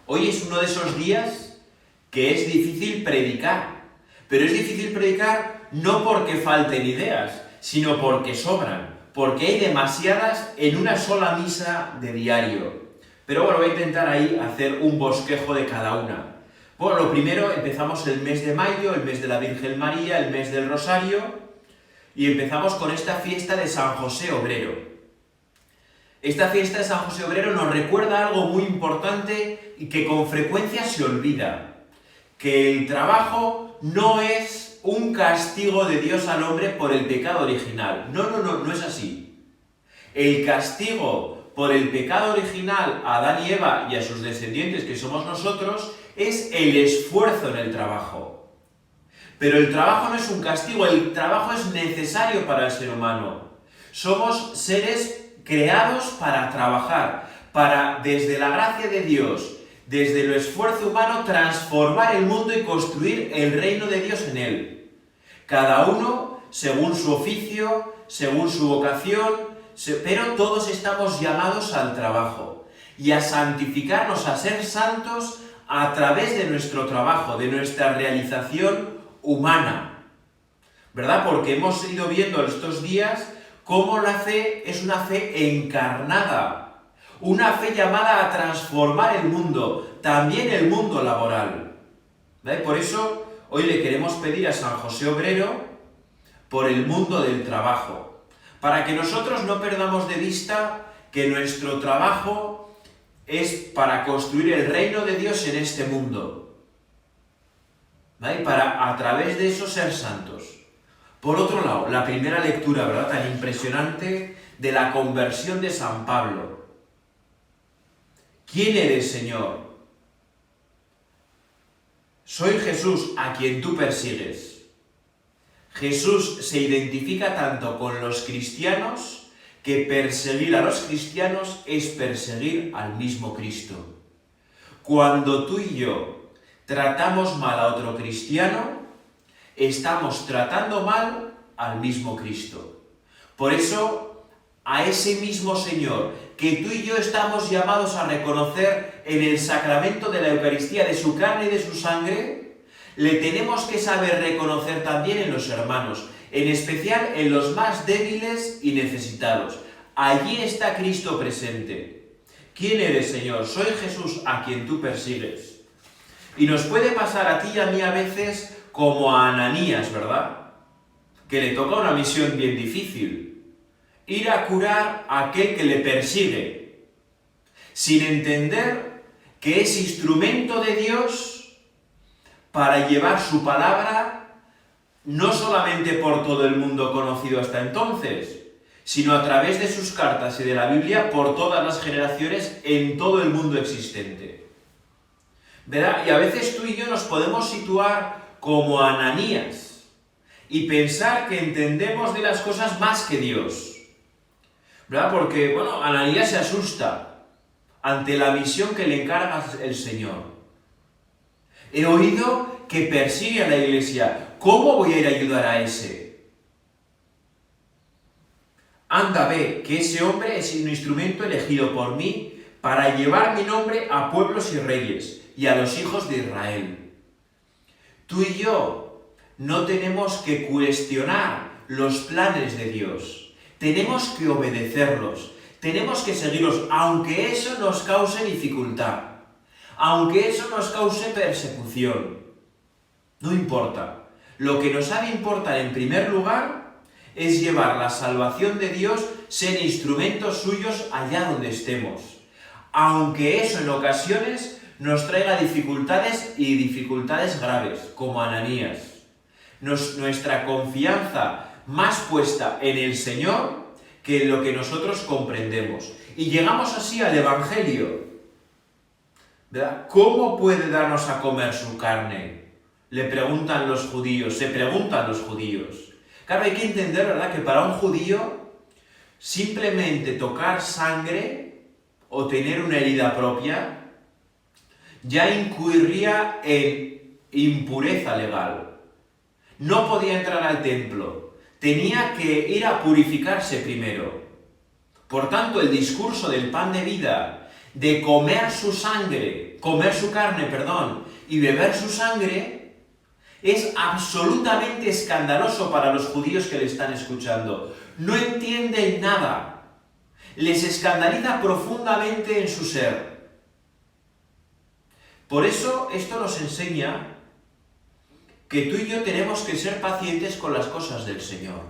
Hoy es uno de esos días que es difícil predicar, pero es difícil predicar no porque falten ideas, sino porque sobran, porque hay demasiadas en una sola misa de diario. Pero bueno, voy a intentar ahí hacer un bosquejo de cada una. Bueno, lo primero, empezamos el mes de mayo, el mes de la Virgen María, el mes del Rosario, y empezamos con esta fiesta de San José Obrero. Esta fiesta de San José Obrero nos recuerda algo muy importante y que con frecuencia se olvida, que el trabajo no es un castigo de Dios al hombre por el pecado original. No es así. El castigo por el pecado original a Adán y Eva y a sus descendientes, que somos nosotros, es el esfuerzo en el trabajo. Pero el trabajo no es un castigo, el trabajo es necesario para el ser humano. Somos seres creados para trabajar, para, desde la gracia de Dios, desde el esfuerzo humano, transformar el mundo y construir el reino de Dios en él. Cada uno, según su oficio, según su vocación, pero todos estamos llamados al trabajo y a santificarnos, a ser santos a través de nuestro trabajo, de nuestra realización humana, ¿verdad? Porque hemos ido viendo estos días cómo la fe es una fe encarnada, una fe llamada a transformar el mundo, también el mundo laboral. ¿Vale? Por eso hoy le queremos pedir a San José Obrero por el mundo del trabajo, para que nosotros no perdamos de vista que nuestro trabajo es para construir el reino de Dios en este mundo, ¿vale? Para a través de eso ser santos. Por otro lado, la primera lectura, ¿verdad?, tan impresionante de la conversión de San Pablo. ¿Quién eres, Señor? Soy Jesús, a quien tú persigues. Jesús se identifica tanto con los cristianos que perseguir a los cristianos es perseguir al mismo Cristo. Cuando tú y yo tratamos mal a otro cristiano, estamos tratando mal al mismo Cristo. Por eso, a ese mismo Señor que tú y yo estamos llamados a reconocer en el sacramento de la Eucaristía de su carne y de su sangre, le tenemos que saber reconocer también en los hermanos, en especial en los más débiles y necesitados. Allí está Cristo presente. ¿Quién eres, Señor? Soy Jesús, a quien tú persigues. Y nos puede pasar a ti y a mí a veces como a Ananías, ¿verdad? Que le toca una misión bien difícil. Ir a curar a aquel que le persigue, sin entender que es instrumento de Dios para llevar su palabra no solamente por todo el mundo conocido hasta entonces, sino a través de sus cartas y de la Biblia por todas las generaciones en todo el mundo existente. ¿Verdad? Y a veces tú y yo nos podemos situar como Ananías y pensar que entendemos de las cosas más que Dios, ¿verdad? Porque, bueno, Ananías se asusta ante la misión que le encarga el Señor. He oído que persigue a la iglesia. ¿Cómo voy a ir a ayudar a ese? Anda, ve, que ese hombre es un instrumento elegido por mí para llevar mi nombre a pueblos y reyes y a los hijos de Israel. Tú y yo no tenemos que cuestionar los planes de Dios. Tenemos que obedecerlos, tenemos que seguirlos, aunque eso nos cause dificultad, aunque eso nos cause persecución. No importa. Lo que nos ha de importar en primer lugar es llevar la salvación de Dios, ser instrumentos suyos allá donde estemos, aunque eso en ocasiones nos traiga dificultades y dificultades graves, como Ananías. Nuestra confianza más puesta en el Señor que en lo que nosotros comprendemos. Y llegamos así al Evangelio, ¿verdad? ¿Cómo puede darnos a comer su carne? Le preguntan los judíos, se preguntan los judíos. Claro, hay que entender, ¿verdad?, que para un judío simplemente tocar sangre o tener una herida propia ya incurriría en impureza legal. No podía entrar al templo, tenía que ir a purificarse primero. Por tanto, el discurso del pan de vida de comer su carne, y beber su sangre, es absolutamente escandaloso para los judíos que le están escuchando. No entienden nada. Les escandaliza profundamente en su ser. Por eso esto nos enseña que tú y yo tenemos que ser pacientes con las cosas del Señor.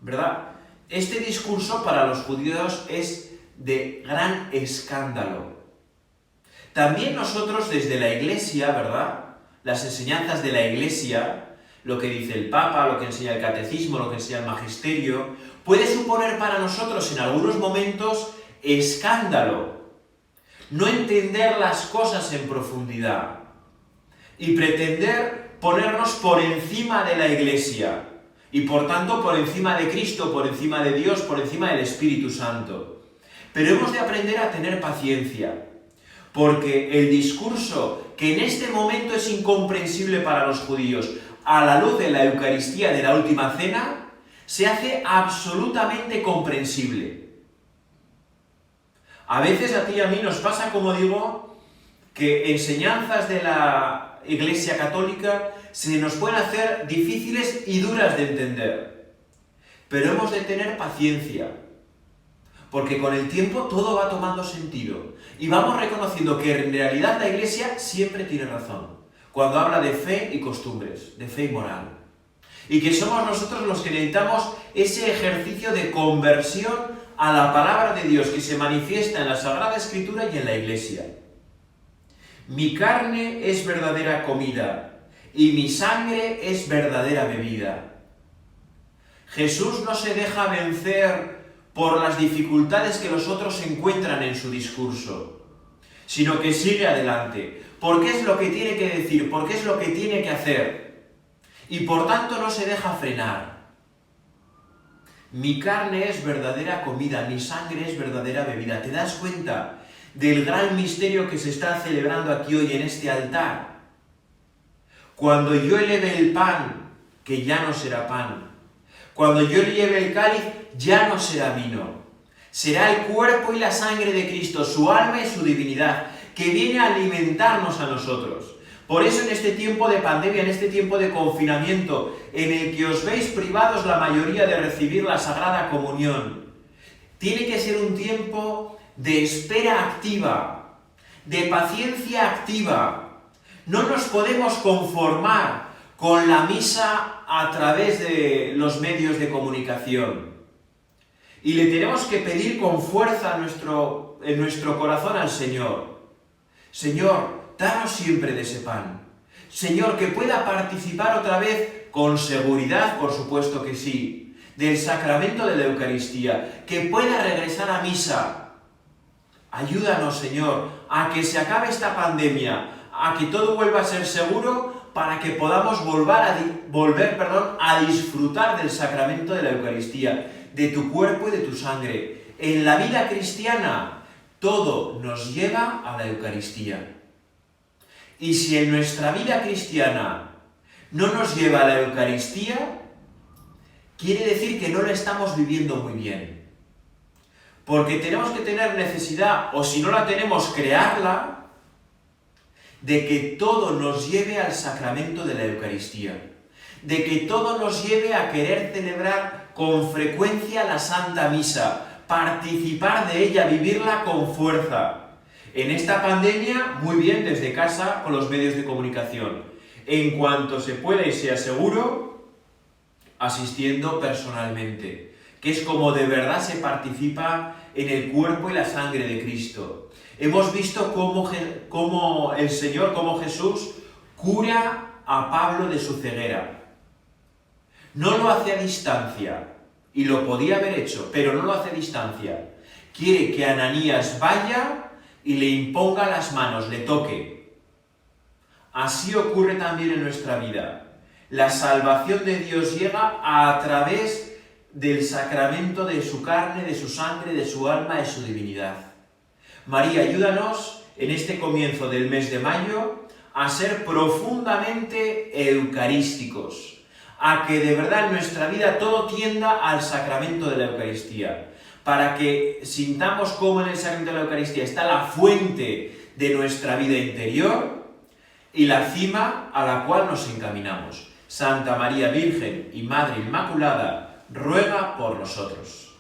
¿Verdad? Este discurso para los judíos es de gran escándalo. También nosotros desde la Iglesia, ¿verdad? Las enseñanzas de la Iglesia, lo que dice el Papa, lo que enseña el Catecismo, lo que enseña el Magisterio, puede suponer para nosotros en algunos momentos escándalo. No entender las cosas en profundidad y pretender ponernos por encima de la Iglesia y por tanto por encima de Cristo, por encima de Dios, por encima del Espíritu Santo. Pero hemos de aprender a tener paciencia, porque el discurso que en este momento es incomprensible para los judíos, a la luz de la Eucaristía de la Última Cena, se hace absolutamente comprensible. A veces a ti y a mí nos pasa, como digo, que enseñanzas de la Iglesia Católica se nos pueden hacer difíciles y duras de entender. Pero hemos de tener paciencia, porque con el tiempo todo va tomando sentido y vamos reconociendo que en realidad la Iglesia siempre tiene razón cuando habla de fe y costumbres, de fe y moral. Y que somos nosotros los que necesitamos ese ejercicio de conversión a la palabra de Dios que se manifiesta en la Sagrada Escritura y en la Iglesia. Mi carne es verdadera comida y mi sangre es verdadera bebida. Jesús no se deja vencer por las dificultades que los otros encuentran en su discurso, sino que sigue adelante, porque es lo que tiene que decir, porque es lo que tiene que hacer, y por tanto no se deja frenar. Mi carne es verdadera comida, mi sangre es verdadera bebida. ¿Te das cuenta del gran misterio que se está celebrando aquí hoy en este altar? Cuando yo eleve el pan, que ya no será pan. Cuando yo eleve el cáliz, ya no será vino. Será el cuerpo y la sangre de Cristo, su alma y su divinidad, que viene a alimentarnos a nosotros. Por eso en este tiempo de pandemia, en este tiempo de confinamiento, en el que os veis privados la mayoría de recibir la Sagrada Comunión, tiene que ser un tiempo de espera activa, de paciencia activa. No nos podemos conformar con la misa a través de los medios de comunicación. Y le tenemos que pedir con fuerza en nuestro corazón al Señor. Señor, danos siempre de ese pan. Señor, que pueda participar otra vez con seguridad, por supuesto que sí, del sacramento de la Eucaristía, que pueda regresar a misa. Ayúdanos, Señor, a que se acabe esta pandemia, a que todo vuelva a ser seguro, para que podamos volver a disfrutar del sacramento de la Eucaristía, de tu cuerpo y de tu sangre. En la vida cristiana, todo nos lleva a la Eucaristía. Y si en nuestra vida cristiana no nos lleva a la Eucaristía, quiere decir que no la estamos viviendo muy bien. Porque tenemos que tener necesidad, o si no la tenemos, crearla, de que todo nos lleve al sacramento de la Eucaristía. De que todo nos lleve a querer celebrar con frecuencia la Santa Misa, participar de ella, vivirla con fuerza. En esta pandemia, muy bien, desde casa, con los medios de comunicación. En cuanto se pueda y sea seguro, asistiendo personalmente, que es como de verdad se participa en el cuerpo y la sangre de Cristo. Hemos visto cómo el Señor, cómo Jesús, cura a Pablo de su ceguera. No lo hace a distancia, y lo podía haber hecho, pero no lo hace a distancia. Quiere que Ananías vaya y le imponga las manos, le toque. Así ocurre también en nuestra vida. La salvación de Dios llega a través del sacramento de su carne, de su sangre, de su alma, de su divinidad. María, ayúdanos en este comienzo del mes de mayo a ser profundamente eucarísticos, a que de verdad en nuestra vida todo tienda al sacramento de la Eucaristía, para que sintamos cómo en el sacramento de la Eucaristía está la fuente de nuestra vida interior y la cima a la cual nos encaminamos. Santa María Virgen y Madre Inmaculada, ruega por nosotros.